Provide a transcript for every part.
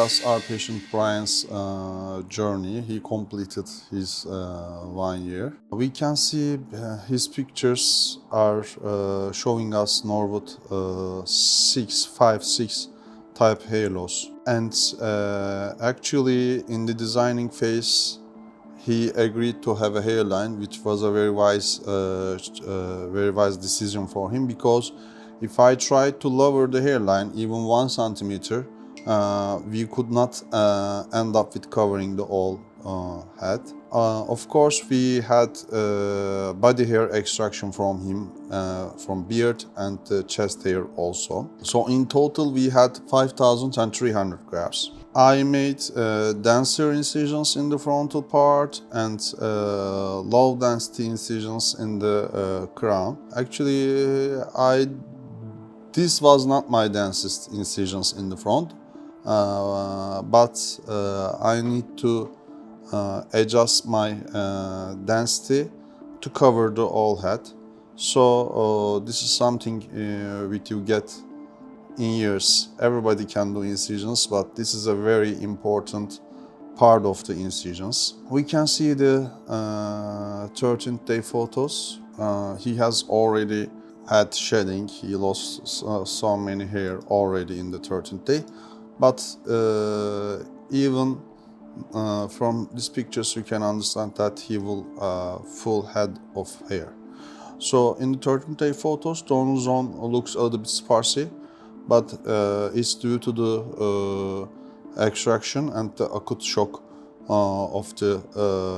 discuss our patient Bryan's journey. He completed his 1 year. We can see his pictures are showing us Norwood 656 type hair loss. And actually in the designing phase, he agreed to have a hairline, which was a very wise decision for him, because if I tried to lower the hairline even 1 centimeter, we could not end up with covering the whole head. Of course, we had body hair extraction from him, from beard and chest hair also. So in total, we had 5,300 grafts. I made denser incisions in the frontal part and low density incisions in the crown. Actually, this was not my densest incisions in the front, but I need to adjust my density to cover the whole head. So this is something which you get in years. Everybody can do incisions, but this is a very important part of the incisions. We can see the 13th day photos. He has already had shedding. He lost so many hair already in the 13th day. But even from these pictures, you can understand that he will full head of hair. So in the 13th day photos, donor zone looks a little bit sparsy, but it's due to the extraction and the acute shock of the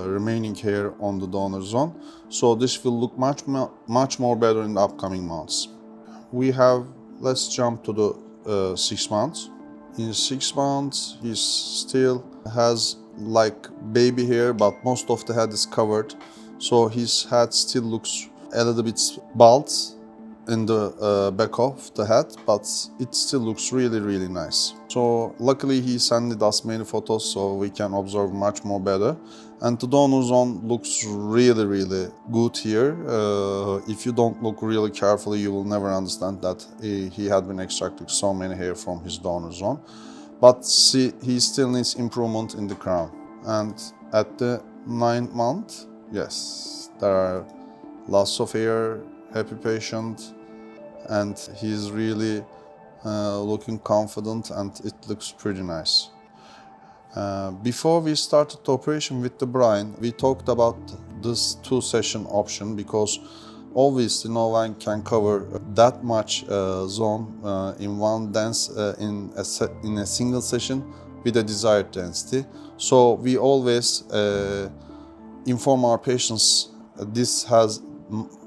remaining hair on the donor zone. So this will look much more better in the upcoming months. Let's jump to the 6 months. In 6 months, he still has like baby hair, but most of the head is covered. So his head still looks a little bit bald in the back of the head, but it still looks really nice. So luckily he sent us many photos so we can observe much more better. And the donor zone looks really good here. If you don't look really carefully, you will never understand that he had been extracting so many hair from his donor zone. But see, he still needs improvement in the crown. And at the 9th month, yes, there are lots of hair, happy patient, and he's really looking confident, and it looks pretty nice. Before we started the operation with the Bryan, we talked about this 2-session option, because obviously no one can cover that much zone in one dance in a single session with a desired density. So we always inform our patients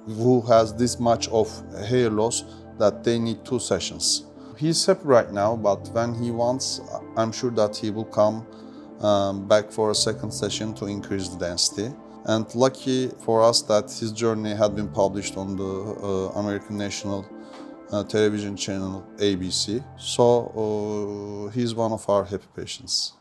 who has this much of hair loss that they need 2 sessions. He's happy right now, but when he wants, I'm sure that he will come back for a 2nd session to increase the density. And lucky for us that his journey had been published on the American National Television channel ABC. So he's one of our happy patients.